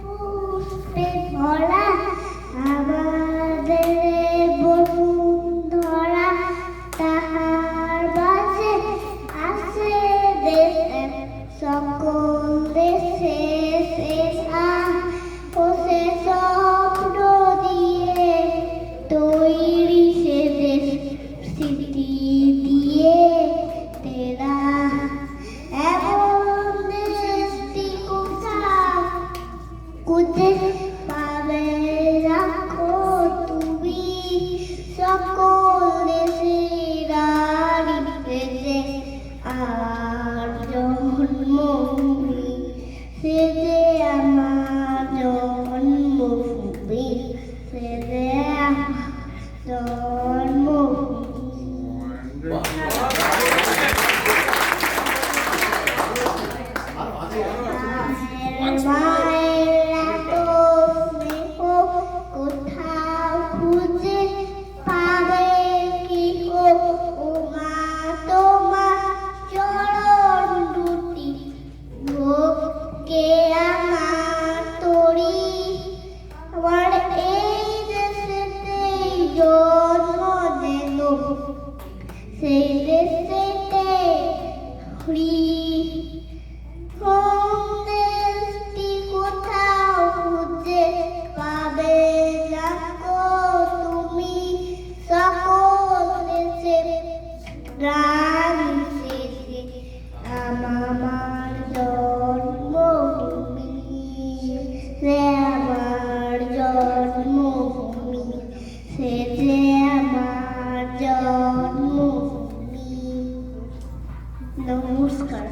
পুষ্পে ভরা আমাদের বসুন্ধরা, তাহার বাজে আসে দেশে সকল দেশে শেষা ও সে স্বপ্ন দিয়ে তৈরি সে দেশ স্মৃতি দিয়ে তেরা এমন দেশটি কোথাও খুঁজে পাবে রাখো তুমি সকল দেশের হৃদয়ে আর জন্মভূমি সে যে আমার জন্মভূমি, সে যে আমার জন্মভূমি। মায়ের এত স্নেহ কোথাও খুঁজে পাবে কি গো, ও মা তোমার চরণ দুটি ভোগকে আমার তরি, আমার এই দেশেতেই জন্ম যেন সেই দেশেতে হরি। দেশটি কোথাও খুঁজে পাবে রাখো তুমি সকল দেশের গ্রাম শেষে আমার জন্মভূমি, সে আমার জন্মভূমি, সে যে আমার জন্মভূমি। নমস্কার।